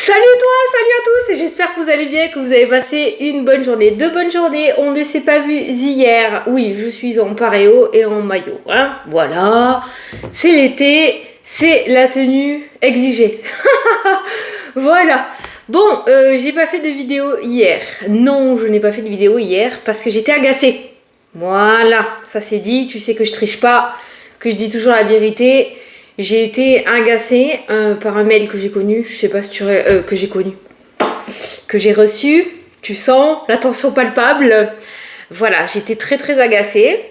Salut toi, salut à tous, et j'espère que vous allez bien, que vous avez passé une bonne journée, deux bonnes journées. On ne s'est pas vu hier. Oui, je suis en paréo et en maillot, hein. Voilà, c'est l'été, c'est la tenue exigée. Voilà. Bon, j'ai pas fait de vidéo hier. Non, je n'ai pas fait de vidéo hier parce que j'étais agacée. Voilà, ça c'est dit. Tu sais que je triche pas, que je dis toujours la vérité. J'ai été agacée par un mail que j'ai connu, je sais pas si tu que j'ai connu, que j'ai reçu. Tu sens la tension palpable. Voilà, j'étais très agacée.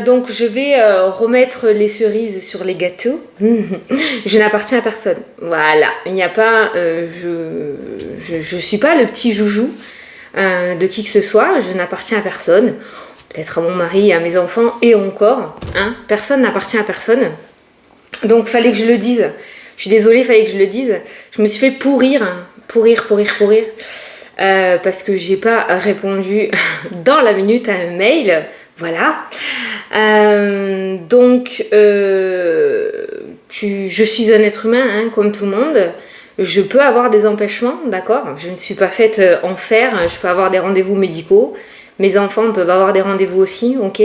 Donc je vais remettre les cerises sur les gâteaux. Je n'appartiens à personne. Voilà, il n'y a pas, je suis pas le petit joujou de qui que ce soit. Je n'appartiens à personne. Peut-être à mon mari, à mes enfants et encore. Hein, personne n'appartient à personne. Donc fallait que je le dise. Je suis désolée, fallait que je le dise. Je me suis fait pourrir. Parce que j'ai pas répondu dans la minute à un mail. Voilà. Je suis un être humain, hein, comme tout le monde. Je peux avoir des empêchements, d'accord. Je ne suis pas faite en fer. Je peux avoir des rendez-vous médicaux. Mes enfants peuvent avoir des rendez-vous aussi, ok.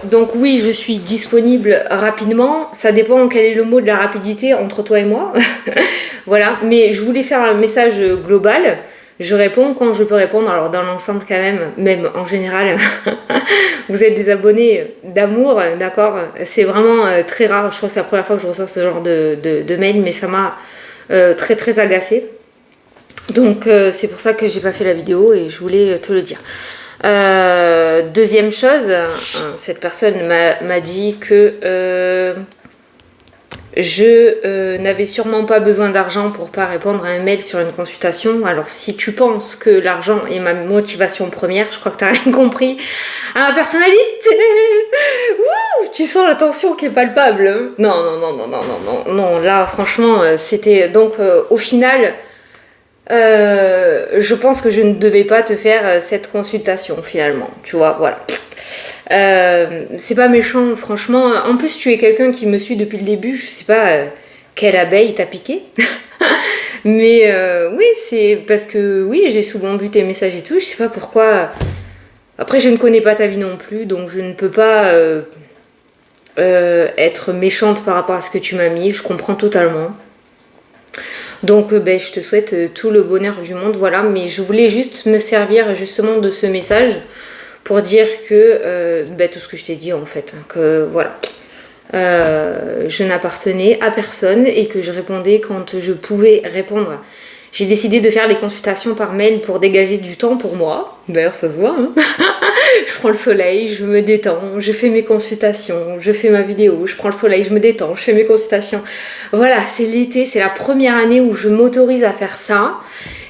Donc oui, je suis disponible rapidement. Ça dépend quel est le mot de la rapidité entre toi et moi. Voilà, mais je voulais faire un message global. Je réponds quand je peux répondre. Alors dans l'ensemble quand même en général, vous êtes des abonnés d'amour, d'accord. C'est vraiment très rare. Je crois que c'est la première fois que je reçois ce genre de mail, mais ça m'a très agacée. Donc c'est pour ça que j'ai pas fait la vidéo et je voulais te le dire. Deuxième chose, cette personne m'a dit que je n'avais sûrement pas besoin d'argent pour pas répondre à un mail sur une consultation. Alors si tu penses que l'argent est ma motivation première, je crois que tu n'as rien compris à ma personnalité. Ouh, tu sens la tension qui est palpable. Non, là franchement c'était donc au final... je pense que je ne devais pas te faire cette consultation finalement, tu vois, voilà. C'est pas méchant, franchement. En plus, tu es quelqu'un qui me suit depuis le début, je sais pas quelle abeille t'a piqué. Mais oui, c'est parce que oui, j'ai souvent vu tes messages et tout, je sais pas pourquoi. Après, je ne connais pas ta vie non plus, donc je ne peux pas être méchante par rapport à ce que tu m'as mis, je comprends totalement. Donc je te souhaite tout le bonheur du monde, voilà, mais je voulais juste me servir justement de ce message pour dire que tout ce que je t'ai dit en fait, hein, que voilà, je n'appartenais à personne et que je répondais quand je pouvais répondre. J'ai décidé de faire les consultations par mail pour dégager du temps pour moi. D'ailleurs, ça se voit. Hein. Je prends le soleil, je me détends, je fais mes consultations, je fais ma vidéo, je prends le soleil, je me détends, je fais mes consultations. Voilà, c'est l'été, c'est la première année où je m'autorise à faire ça.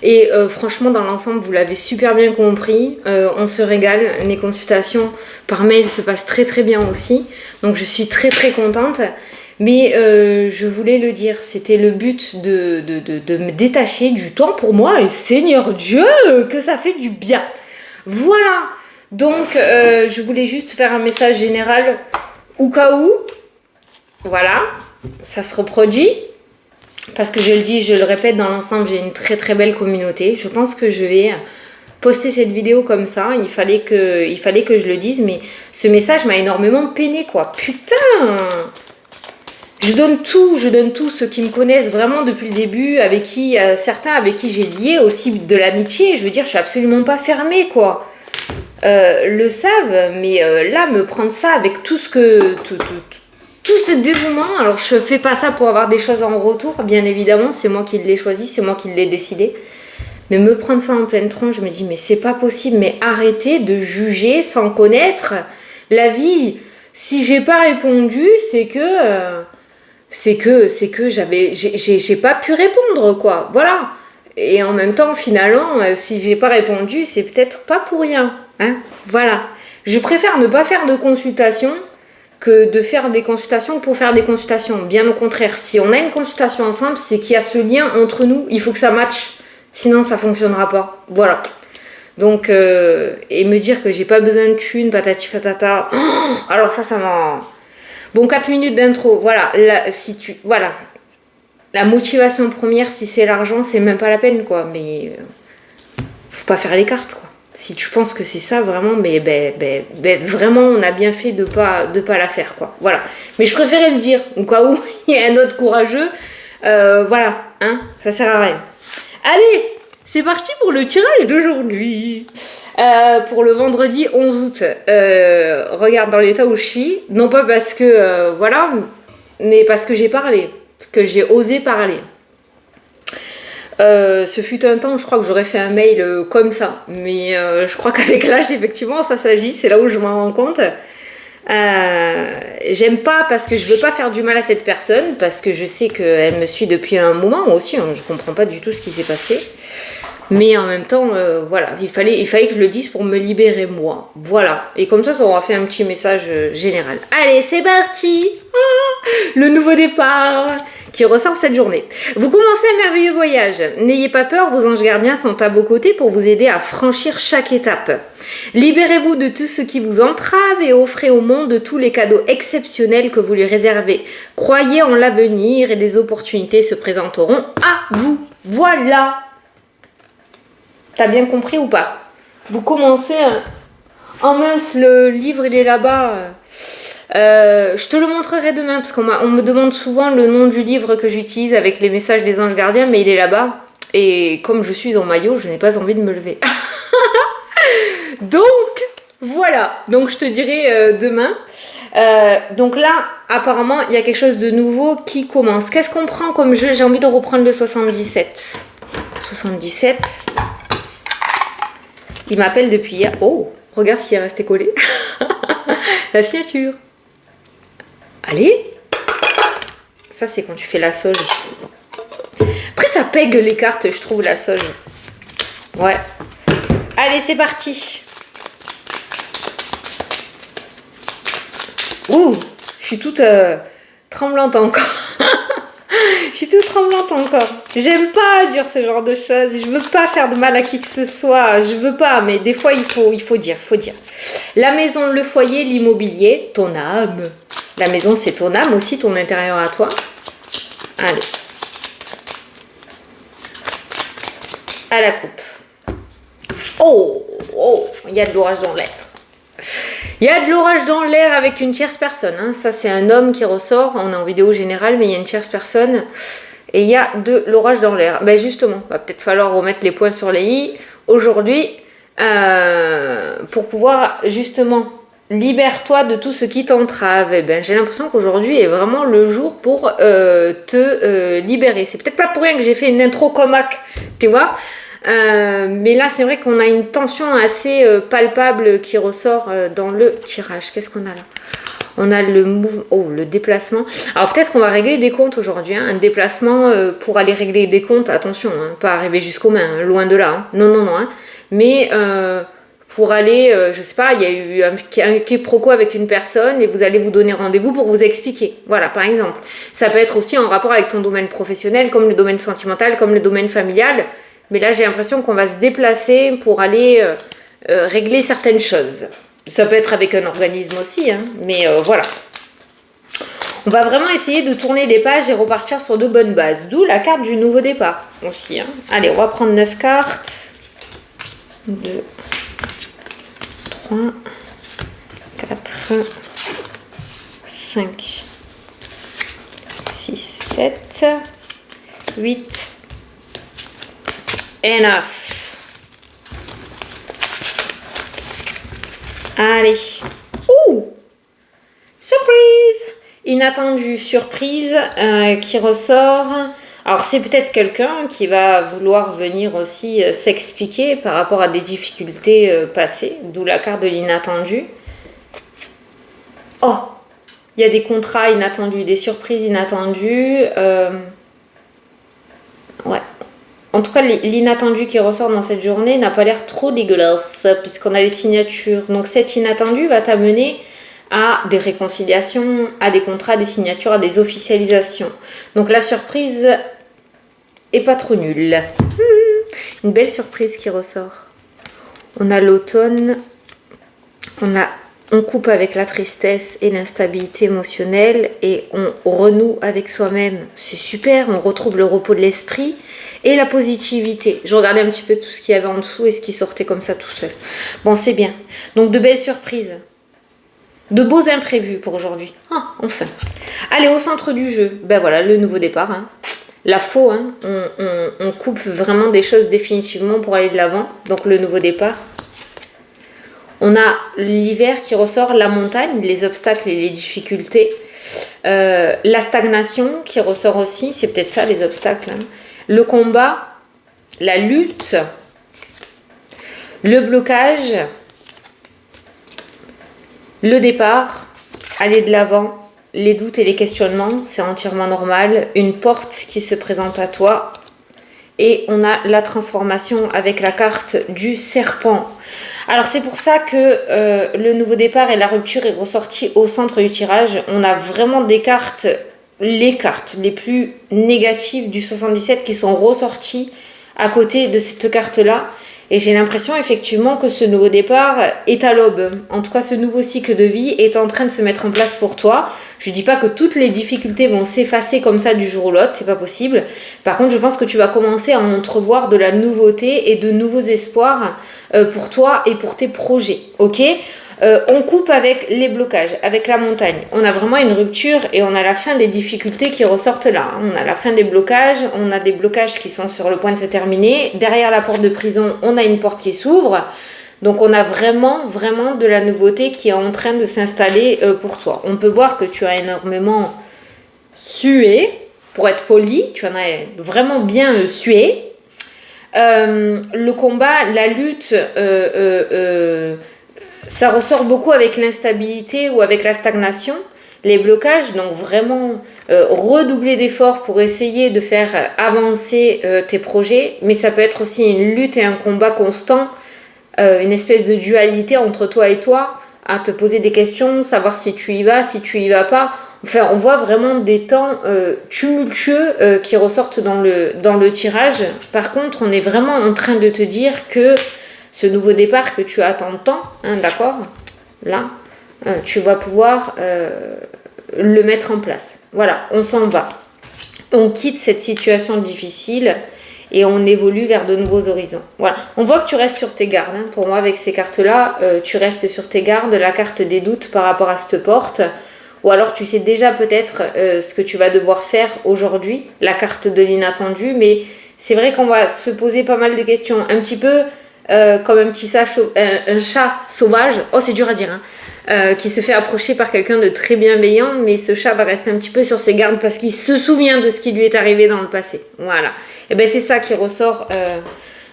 Et franchement, dans l'ensemble, vous l'avez super bien compris. On se régale. Les consultations par mail se passent très bien aussi. Donc, je suis très contente. Mais je voulais le dire, c'était le but de me détacher du temps pour moi et Seigneur Dieu, que ça fait du bien. Voilà, donc je voulais juste faire un message général au cas où, voilà, ça se reproduit. Parce que je le dis, je le répète, dans l'ensemble, j'ai une très belle communauté. Je pense que je vais poster cette vidéo comme ça, il fallait que je le dise, mais ce message m'a énormément peiné, quoi. Putain! Je donne tout, ceux qui me connaissent vraiment depuis le début, avec qui, certains avec qui j'ai lié aussi de l'amitié, je veux dire, je suis absolument pas fermée, quoi. Le savent, mais là, me prendre ça avec tout ce ce dévouement, alors je fais pas ça pour avoir des choses en retour, bien évidemment, c'est moi qui l'ai choisi, c'est moi qui l'ai décidé, mais me prendre ça en pleine tronche, je me dis, mais c'est pas possible, mais arrêtez de juger sans connaître la vie. Si j'ai pas répondu, c'est que j'ai pas pu répondre, quoi, voilà. Et en même temps, finalement, si j'ai pas répondu, c'est peut-être pas pour rien, hein, voilà. Je préfère ne pas faire de consultation que de faire des consultations pour faire des consultations. Bien au contraire, si on a une consultation ensemble, c'est qu'il y a ce lien entre nous, il faut que ça matche, sinon ça fonctionnera pas, voilà. Donc, et me dire que j'ai pas besoin de thunes, patati patata, alors ça m'a... Bon, 4 minutes d'intro, voilà, là, si tu... Voilà. la motivation première, si c'est l'argent, c'est même pas la peine, quoi. Mais faut pas faire les cartes, quoi. Si tu penses que c'est ça, vraiment, mais vraiment, on a bien fait de pas la faire, quoi. Voilà. Mais je préférais le dire, au cas où il y a un autre courageux. Voilà, hein, ça sert à rien. Allez, c'est parti pour le tirage d'aujourd'hui. Pour le vendredi 11 août. Regarde dans l'état où je suis. Non pas parce que, voilà, mais parce que j'ai parlé. Parce que j'ai osé parler. Ce fut un temps, je crois que j'aurais fait un mail comme ça. Mais je crois qu'avec l'âge, effectivement, ça s'agit. C'est là où je m'en rends compte. J'aime pas parce que je veux pas faire du mal à cette personne. Parce que je sais qu'elle me suit depuis un moment aussi. Hein, je comprends pas du tout ce qui s'est passé. Mais en même temps, voilà, il fallait que je le dise pour me libérer moi. Voilà. Et comme ça aura fait un petit message général. Allez, c'est parti. Le nouveau départ qui ressemble cette journée. Vous commencez un merveilleux voyage. N'ayez pas peur, vos anges gardiens sont à vos côtés pour vous aider à franchir chaque étape. Libérez-vous de tout ce qui vous entrave et offrez au monde tous les cadeaux exceptionnels que vous lui réservez. Croyez en l'avenir et des opportunités se présenteront à vous. Voilà. T'as bien compris ou pas? Vous commencez... Oh mince, le livre, il est là-bas. Je te le montrerai demain, parce qu'on me demande souvent le nom du livre que j'utilise avec les messages des anges gardiens, mais il est là-bas. Et comme je suis en maillot, je n'ai pas envie de me lever. Donc, voilà. Donc, je te dirai demain. Donc là, apparemment, il y a quelque chose de nouveau qui commence. Qu'est-ce qu'on prend comme jeu? J'ai envie de reprendre le 77. 77... Il m'appelle depuis hier. Oh, regarde ce qui est resté collé. La signature. Allez. Ça, c'est quand tu fais la soge. Après, ça pègue les cartes, je trouve, la soge. Ouais. Allez, c'est parti. Ouh, je suis toute tremblante encore. Je suis toute tremblante encore. J'aime pas dire ce genre de choses. Je veux pas faire de mal à qui que ce soit. Je veux pas, mais des fois, il faut dire. La maison, le foyer, l'immobilier, ton âme. La maison, c'est ton âme aussi, ton intérieur à toi. Allez. À la coupe. Oh, il y a de l'orage dans l'air. Il y a de l'orage dans l'air avec une tierce personne. Hein. Ça, c'est un homme qui ressort. On est en vidéo générale, mais il y a une tierce personne. Et il y a de l'orage dans l'air. Ben justement, va peut-être falloir remettre les points sur les i aujourd'hui pour pouvoir justement libère-toi de tout ce qui t'entrave. Et ben, j'ai l'impression qu'aujourd'hui est vraiment le jour pour te libérer. C'est peut-être pas pour rien que j'ai fait une intro comac, tu vois. Mais là, c'est vrai qu'on a une tension assez palpable qui ressort dans le tirage. Qu'est-ce qu'on a là? On a le déplacement. Alors peut-être qu'on va régler des comptes aujourd'hui. Hein. Un déplacement pour aller régler des comptes. Attention, hein, pas arriver jusqu'aux mains, hein, loin de là. Hein. Non. Hein. Mais pour aller, je sais pas, il y a eu un quiproquo avec une personne et vous allez vous donner rendez-vous pour vous expliquer. Voilà, par exemple. Ça peut être aussi en rapport avec ton domaine professionnel, comme le domaine sentimental, comme le domaine familial. Mais là, j'ai l'impression qu'on va se déplacer pour aller régler certaines choses. Ça peut être avec un organisme aussi, hein, mais voilà. On va vraiment essayer de tourner des pages et repartir sur de bonnes bases. D'où la carte du nouveau départ aussi. Hein. Allez, on va prendre 9 cartes. 2, 3, 4, 5, 6, 7, 8, et 9. Allez. Ouh! Surprise! Inattendue surprise qui ressort. Alors c'est peut-être quelqu'un qui va vouloir venir aussi s'expliquer par rapport à des difficultés passées, d'où la carte de l'inattendu. Oh! Il y a des contrats inattendus, des surprises inattendues. Ouais. En tout cas, l'inattendu qui ressort dans cette journée n'a pas l'air trop dégueulasse, puisqu'on a les signatures. Donc cet inattendu va t'amener à des réconciliations, à des contrats, des signatures, à des officialisations. Donc la surprise est pas trop nulle. Une belle surprise qui ressort. On a l'automne, on a On coupe avec la tristesse et l'instabilité émotionnelle et on renoue avec soi-même. C'est super, on retrouve le repos de l'esprit et la positivité. Je regardais un petit peu tout ce qu'il y avait en dessous et ce qui sortait comme ça tout seul. Bon, c'est bien. Donc de belles surprises. De beaux imprévus pour aujourd'hui. Ah, enfin. Allez, au centre du jeu. Ben voilà, le nouveau départ. Hein. La faux, hein. On coupe vraiment des choses définitivement pour aller de l'avant. Donc le nouveau départ. On a l'hiver qui ressort, la montagne, les obstacles et les difficultés. La stagnation qui ressort aussi, c'est peut-être ça les obstacles. Hein. Le combat, la lutte, le blocage, le départ, aller de l'avant, les doutes et les questionnements, c'est entièrement normal. Une porte qui se présente à toi. Et on a la transformation avec la carte du serpent. Alors c'est pour ça que le nouveau départ et la rupture est ressorti au centre du tirage. On a vraiment des cartes, les cartes les plus négatives du 77 qui sont ressorties à côté de cette carte-là. Et j'ai l'impression effectivement que ce nouveau départ est à l'aube. En tout cas, ce nouveau cycle de vie est en train de se mettre en place pour toi. Je ne dis pas que toutes les difficultés vont s'effacer comme ça du jour au l'autre, c'est pas possible. Par contre, je pense que tu vas commencer à entrevoir de la nouveauté et de nouveaux espoirs pour toi et pour tes projets. Ok ? On coupe avec les blocages, avec la montagne. On a vraiment une rupture et on a la fin des difficultés qui ressortent là. On a la fin des blocages, on a des blocages qui sont sur le point de se terminer. Derrière la porte de prison, on a une porte qui s'ouvre. Donc on a vraiment de la nouveauté qui est en train de s'installer pour toi. On peut voir que tu as énormément sué, pour être poli, tu en as vraiment bien sué. Le combat, la lutte... ça ressort beaucoup avec l'instabilité ou avec la stagnation, les blocages, donc vraiment redoubler d'efforts pour essayer de faire avancer tes projets, mais ça peut être aussi une lutte et un combat constant, une espèce de dualité entre toi et toi, à te poser des questions, savoir si tu y vas pas. Enfin, on voit vraiment des temps tumultueux qui ressortent dans le tirage. Par contre, on est vraiment en train de te dire que ce nouveau départ que tu attends tant, hein, d'accord ? Là, tu vas pouvoir le mettre en place. Voilà, on s'en va. On quitte cette situation difficile et on évolue vers de nouveaux horizons. Voilà, on voit que tu restes sur tes gardes. Hein. Pour moi, avec ces cartes-là, tu restes sur tes gardes. La carte des doutes par rapport à cette porte. Ou alors tu sais déjà peut-être ce que tu vas devoir faire aujourd'hui. La carte de l'inattendu. Mais c'est vrai qu'on va se poser pas mal de questions. Un petit peu... comme un petit un chat sauvage, oh c'est dur à dire, hein, qui se fait approcher par quelqu'un de très bienveillant, mais ce chat va rester un petit peu sur ses gardes parce qu'il se souvient de ce qui lui est arrivé dans le passé. Voilà. Et bien c'est ça qui ressort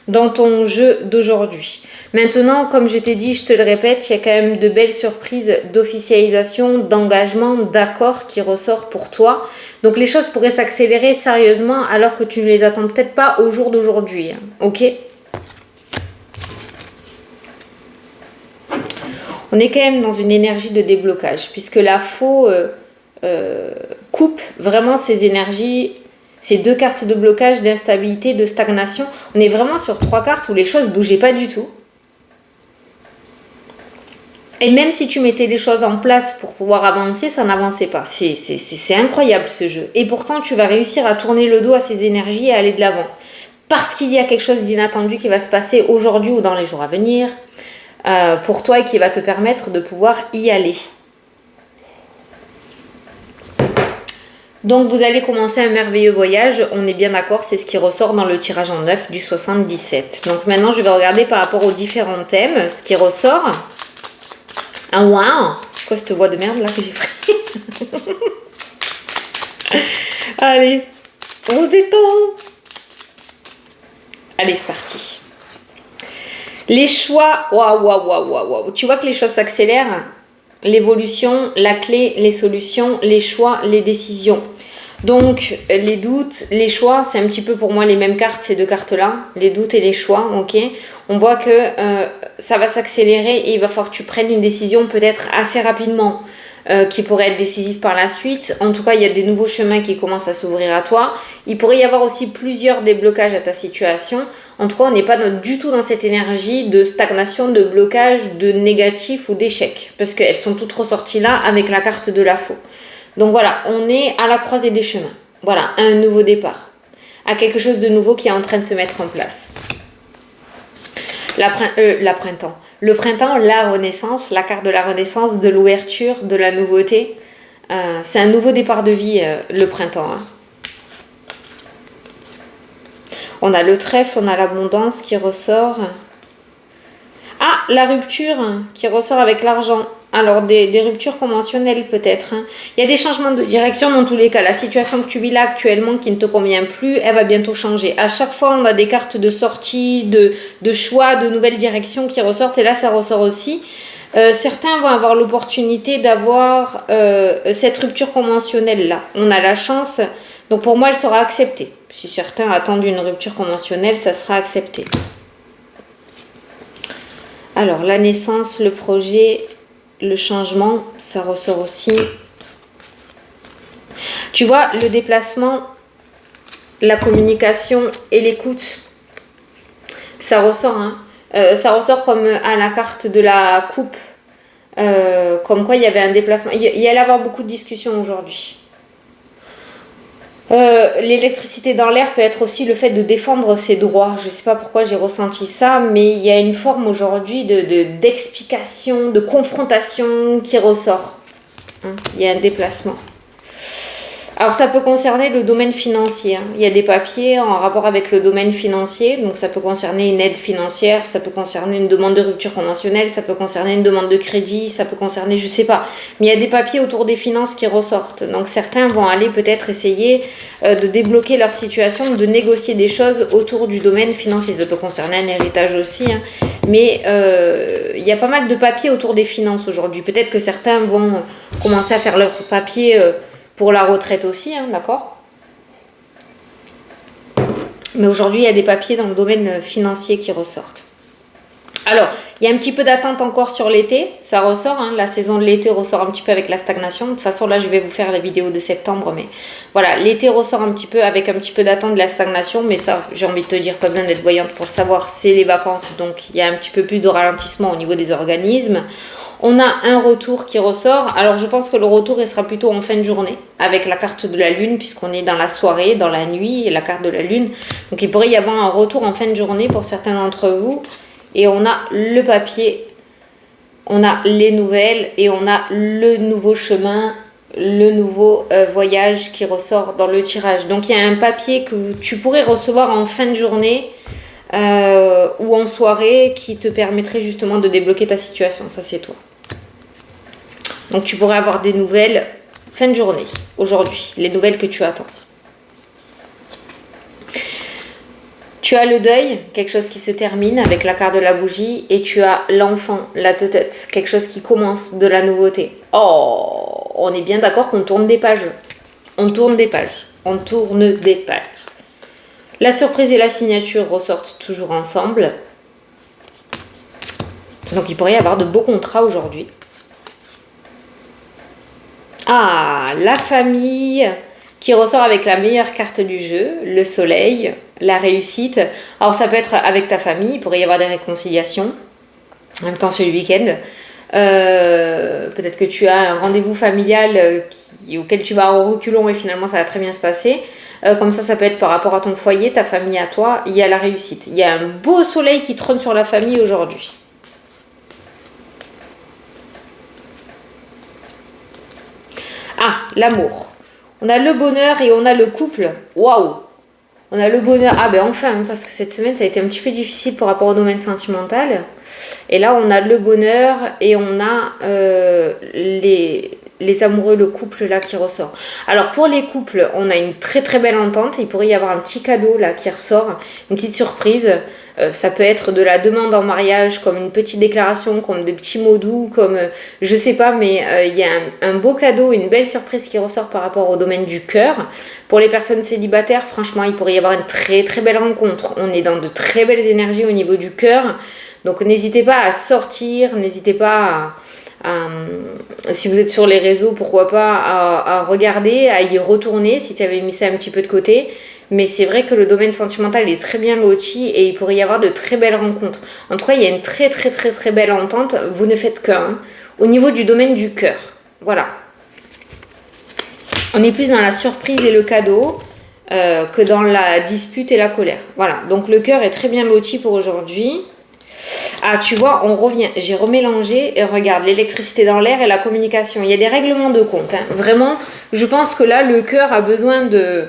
dans ton jeu d'aujourd'hui. Maintenant, comme je t'ai dit, je te le répète, il y a quand même de belles surprises d'officialisation, d'engagement, d'accord qui ressort pour toi. Donc les choses pourraient s'accélérer sérieusement alors que tu ne les attends peut-être pas au jour d'aujourd'hui. Hein. Ok ? On est quand même dans une énergie de déblocage, puisque la faux coupe vraiment ces énergies, ces deux cartes de blocage, d'instabilité, de stagnation. On est vraiment sur trois cartes où les choses ne bougeaient pas du tout. Et même si tu mettais les choses en place pour pouvoir avancer, ça n'avançait pas. C'est incroyable ce jeu. Et pourtant, tu vas réussir à tourner le dos à ces énergies et à aller de l'avant. Parce qu'il y a quelque chose d'inattendu qui va se passer aujourd'hui ou dans les jours à venir. Pour toi et qui va te permettre de pouvoir y aller. Donc vous allez commencer un merveilleux voyage, on est bien d'accord, c'est ce qui ressort dans le tirage en 9 du 77. Donc maintenant je vais regarder par rapport aux différents thèmes, ce qui ressort. Ah waouh, c'est quoi cette voix de merde là que j'ai pris? Allez, on se détend. Allez, c'est parti. Les choix, waouh. Tu vois que les choses s'accélèrent. L'évolution, la clé, les solutions, les choix, les décisions. Donc, les doutes, les choix, c'est un petit peu pour moi les mêmes cartes, ces deux cartes-là. Les doutes et les choix, ok. On voit que ça va s'accélérer et il va falloir que tu prennes une décision peut-être assez rapidement. Qui pourrait être décisive par la suite. En tout cas, il y a des nouveaux chemins qui commencent à s'ouvrir à toi. Il pourrait y avoir aussi plusieurs déblocages à ta situation. En tout cas, on n'est pas du tout dans cette énergie de stagnation, de blocage, de négatif ou d'échec. Parce qu'elles sont toutes ressorties là avec la carte de la faux. Donc voilà, on est à la croisée des chemins. Voilà, un nouveau départ. À quelque chose de nouveau qui est en train de se mettre en place. Printemps. Le printemps, la renaissance, la carte de la renaissance, de l'ouverture, de la nouveauté. C'est un nouveau départ de vie, le printemps. Hein. On a le trèfle, on a l'abondance qui ressort. Ah, la rupture qui ressort avec l'argent. Alors, des ruptures conventionnelles peut-être. Hein. Il y a des changements de direction dans tous les cas. La situation que tu vis là actuellement qui ne te convient plus, elle va bientôt changer. À chaque fois, on a des cartes de sortie, de choix, de nouvelles directions qui ressortent. Et là, ça ressort aussi. Certains vont avoir l'opportunité d'avoir cette rupture conventionnelle-là. On a la chance. Donc, pour moi, elle sera acceptée. Si certains attendent une rupture conventionnelle, ça sera accepté. Alors, la naissance, le projet, le changement, ça ressort aussi. Tu vois, le déplacement, la communication et l'écoute, ça ressort. Hein. Ça ressort comme à la carte de la coupe, comme quoi il y avait un déplacement. Il y allait avoir beaucoup de discussions aujourd'hui. L'électricité dans l'air peut être aussi le fait de défendre ses droits. Je ne sais pas pourquoi j'ai ressenti ça, mais il y a une forme aujourd'hui d'explication, de confrontation qui ressort. Hein, il y a un déplacement. Alors ça peut concerner le domaine financier. Hein. Il y a des papiers en rapport avec le domaine financier, donc ça peut concerner une aide financière, ça peut concerner une demande de rupture conventionnelle, ça peut concerner une demande de crédit, ça peut concerner, je sais pas. Mais il y a des papiers autour des finances qui ressortent. Donc certains vont aller peut-être essayer de débloquer leur situation, de négocier des choses autour du domaine financier. Ça peut concerner un héritage aussi, hein. Mais il y a pas mal de papiers autour des finances aujourd'hui. Peut-être que certains vont commencer à faire leurs papiers pour la retraite aussi, hein, d'accord? Mais aujourd'hui, il y a des papiers dans le domaine financier qui ressortent. Alors, il y a un petit peu d'attente encore sur l'été, ça ressort, hein, la saison de l'été ressort un petit peu avec la stagnation. De toute façon, là, je vais vous faire la vidéo de septembre, mais voilà, l'été ressort un petit peu avec un petit peu d'attente de la stagnation, mais ça, j'ai envie de te dire, pas besoin d'être voyante pour le savoir, c'est les vacances, donc il y a un petit peu plus de ralentissement au niveau des organismes. On a un retour qui ressort. Alors, je pense que le retour, il sera plutôt en fin de journée, avec la carte de la lune, puisqu'on est dans la soirée, dans la nuit, et la carte de la lune. Donc, il pourrait y avoir un retour en fin de journée pour certains d'entre vous. Et on a le papier, on a les nouvelles, et on a le nouveau chemin, le nouveau voyage qui ressort dans le tirage. Donc, il y a un papier que tu pourrais recevoir en fin de journée, ou en soirée, qui te permettrait justement de débloquer ta situation. Ça, c'est toi. Donc, tu pourrais avoir des nouvelles fin de journée, aujourd'hui, les nouvelles que tu attends. Tu as le deuil, quelque chose qui se termine avec la carte de la bougie, et tu as l'enfant, la teutette, quelque chose qui commence, de la nouveauté. Oh, on est bien d'accord qu'on tourne des pages. On tourne des pages. On tourne des pages. La surprise et la signature ressortent toujours ensemble. Donc, il pourrait y avoir de beaux contrats aujourd'hui. Ah, la famille qui ressort avec la meilleure carte du jeu, le soleil, la réussite. Alors, ça peut être avec ta famille, il pourrait y avoir des réconciliations. En même temps, c'est le week-end. Peut-être que tu as un rendez-vous familial auquel tu vas en reculons et finalement, ça va très bien se passer. Comme ça peut être par rapport à ton foyer, ta famille à toi. Il y a la réussite. Il y a un beau soleil qui trône sur la famille aujourd'hui. Ah, l'amour. On a le bonheur et on a le couple. Waouh! On a le bonheur. Ah ben enfin, parce que cette semaine, ça a été un petit peu difficile par rapport au domaine sentimental. Et là, on a le bonheur et on a les amoureux, le couple là qui ressort. Alors pour les couples, on a une très très belle entente. Il pourrait y avoir un petit cadeau là qui ressort, une petite surprise. Ça peut être de la demande en mariage, comme une petite déclaration, comme des petits mots doux, comme je sais pas, mais il y a un beau cadeau, une belle surprise qui ressort par rapport au domaine du cœur. Pour les personnes célibataires, franchement, il pourrait y avoir une très très belle rencontre. On est dans de très belles énergies au niveau du cœur. Donc n'hésitez pas à sortir, n'hésitez pas si vous êtes sur les réseaux, pourquoi pas à regarder, à y retourner si tu avais mis ça un petit peu de côté. Mais c'est vrai que le domaine sentimental est très bien loti et il pourrait y avoir de très belles rencontres. En tout cas, il y a une très très très très belle entente. Vous ne faites qu'un. Hein, au niveau du domaine du cœur. Voilà. On est plus dans la surprise et le cadeau que dans la dispute et la colère. Voilà. Donc le cœur est très bien loti pour aujourd'hui. Ah, tu vois, on revient. J'ai remélangé et regarde, l'électricité dans l'air et la communication. Il y a des règlements de compte. Hein. Vraiment, je pense que là, le cœur a besoin de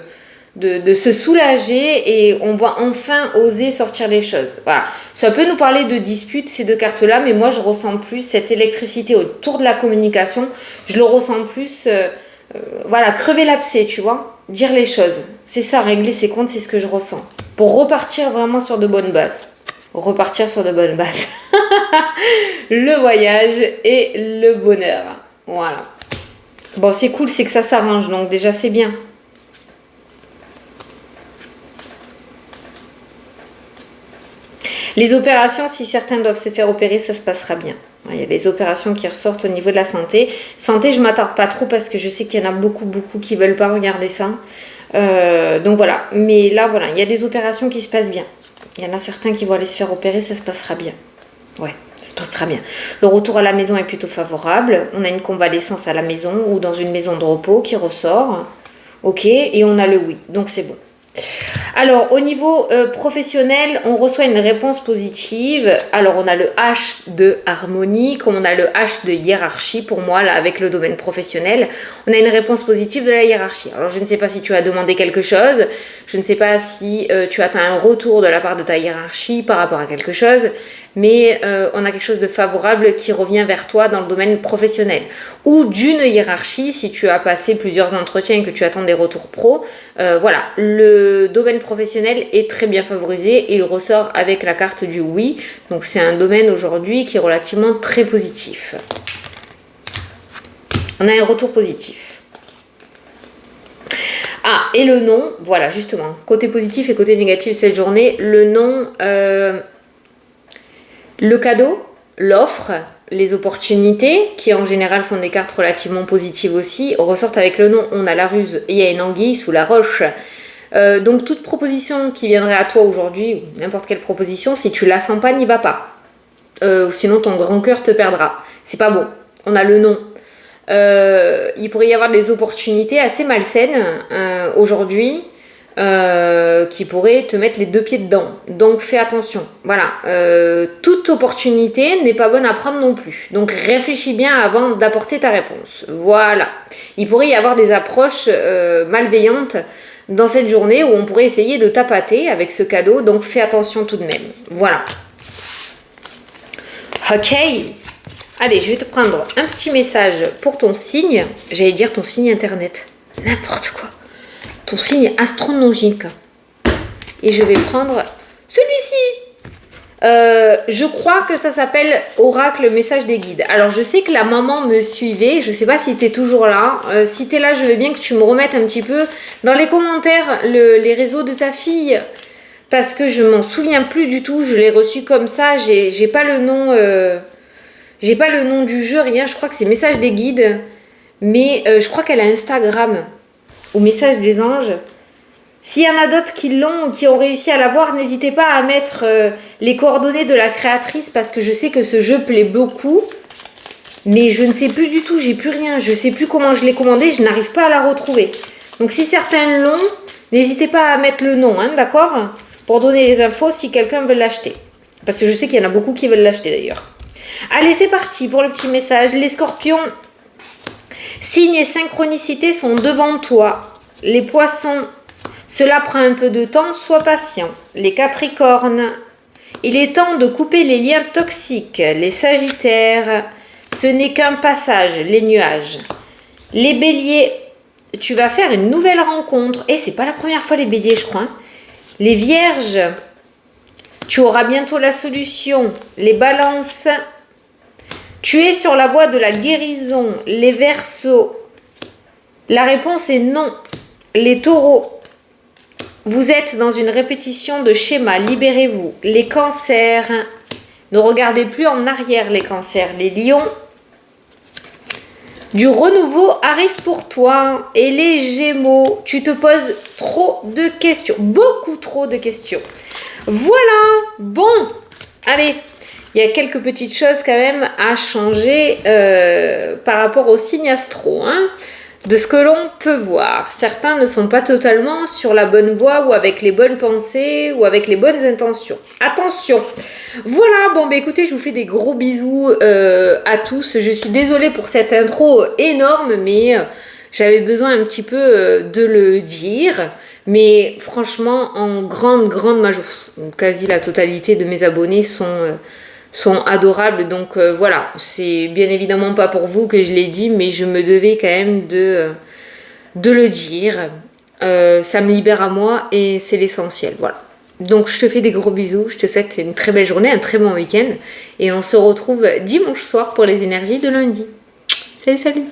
se soulager et on va enfin oser sortir les choses. Voilà. Ça peut nous parler de dispute, ces deux cartes-là, mais moi, je ressens plus cette électricité autour de la communication. Je le ressens plus, voilà, crever l'abcès, tu vois, dire les choses. C'est ça, régler ses comptes, c'est ce que je ressens. Pour repartir vraiment sur de bonnes bases. Repartir sur de bonnes bases. Le voyage et le bonheur. Voilà. Bon, c'est cool, c'est que ça s'arrange, donc déjà, c'est bien. Les opérations, si certains doivent se faire opérer, ça se passera bien. Il y a des opérations qui ressortent au niveau de la santé. Santé, je ne m'attarde pas trop parce que je sais qu'il y en a beaucoup qui ne veulent pas regarder ça. Donc voilà. Mais là, voilà, il y a des opérations qui se passent bien. Il y en a certains qui vont aller se faire opérer, ça se passera bien. Ouais, ça se passera bien. Le retour à la maison est plutôt favorable. On a une convalescence à la maison ou dans une maison de repos qui ressort. Ok, et on a le oui. Donc c'est bon. Alors, au niveau professionnel, on reçoit une réponse positive. Alors, on a le H de harmonie, comme on a le H de hiérarchie pour moi, là, avec le domaine professionnel. On a une réponse positive de la hiérarchie. Alors, je ne sais pas si tu as demandé quelque chose. Je ne sais pas si tu attends un retour de la part de ta hiérarchie par rapport à quelque chose. Mais on a quelque chose de favorable qui revient vers toi dans le domaine professionnel. Ou d'une hiérarchie, si tu as passé plusieurs entretiens et que tu attends des retours pro. Voilà, le domaine professionnel est très bien favorisé et il ressort avec la carte du oui. Donc c'est un domaine aujourd'hui qui est relativement très positif. On a un retour positif. Ah, et le nom, voilà justement, côté positif et côté négatif cette journée, le nom... le cadeau, l'offre, les opportunités, qui en général sont des cartes relativement positives aussi, ressortent avec le nom. On a la ruse et il y a une anguille sous la roche. Donc toute proposition qui viendrait à toi aujourd'hui, ou n'importe quelle proposition, si tu la sens pas, n'y va pas. Sinon ton grand cœur te perdra. C'est pas bon. On a le nom. Il pourrait y avoir des opportunités assez malsaines aujourd'hui. Qui pourrait te mettre les deux pieds dedans. Donc fais attention. Voilà. Toute opportunité n'est pas bonne à prendre non plus. Donc réfléchis bien avant d'apporter ta réponse. Voilà. Il pourrait y avoir des approches malveillantes dans cette journée où on pourrait essayer de t'appâter avec ce cadeau. Donc fais attention tout de même. Voilà. Ok. Allez, je vais te prendre un petit message pour ton signe. J'allais dire ton signe internet. N'importe quoi. Ton signe astrologique. Et je vais prendre celui-ci. Je crois que ça s'appelle Oracle Message des Guides. Alors, je sais que la maman me suivait. Je ne sais pas si tu es toujours là. Si tu es là, je veux bien que tu me remettes un petit peu dans les commentaires les réseaux de ta fille. Parce que je m'en souviens plus du tout. Je l'ai reçu comme ça. J'ai pas le nom... j'ai pas le nom du jeu, rien. Je crois que c'est Message des Guides. Mais je crois qu'elle a Instagram. Au message des anges. S'il y en a d'autres qui l'ont ou qui ont réussi à l'avoir, n'hésitez pas à mettre les coordonnées de la créatrice parce que je sais que ce jeu plaît beaucoup. Mais je ne sais plus du tout, j'ai plus rien. Je ne sais plus comment je l'ai commandé, je n'arrive pas à la retrouver. Donc si certains l'ont, n'hésitez pas à mettre le nom, hein, d'accord? Pour donner les infos si quelqu'un veut l'acheter. Parce que je sais qu'il y en a beaucoup qui veulent l'acheter d'ailleurs. Allez, c'est parti pour le petit message. Les scorpions... Signes et synchronicité sont devant toi. Les poissons, cela prend un peu de temps, sois patient. Les capricornes, il est temps de couper les liens toxiques. Les sagittaires, ce n'est qu'un passage, les nuages. Les béliers, tu vas faire une nouvelle rencontre. Et c'est pas la première fois les béliers, je crois. Hein. Les vierges, tu auras bientôt la solution. Les balances, tu es sur la voie de la guérison. Les Verseaux, la réponse est non. Les Taureaux, vous êtes dans une répétition de schéma. Libérez-vous. Les Cancers, ne regardez plus en arrière les Cancers. Les Lions, Du renouveau arrive pour toi. Et les Gémeaux, tu te poses trop de questions. Beaucoup trop de questions. Voilà. Bon. Allez. Il y a quelques petites choses quand même à changer par rapport au signe astro. Hein, de ce que l'on peut voir. Certains ne sont pas totalement sur la bonne voie ou avec les bonnes pensées ou avec les bonnes intentions. Attention. Voilà, bon bah écoutez, je vous fais des gros bisous à tous. Je suis désolée pour cette intro énorme, mais j'avais besoin un petit peu de le dire. Mais franchement, en grande majorité, quasi la totalité de mes abonnés sont adorables. Donc voilà, c'est bien évidemment pas pour vous que je l'ai dit, mais je me devais quand même de le dire. Ça me libère à moi et c'est l'essentiel. Voilà. Donc je te fais des gros bisous, je te souhaite une très belle journée, un très bon week-end et on se retrouve dimanche soir pour les énergies de lundi. Salut, salut!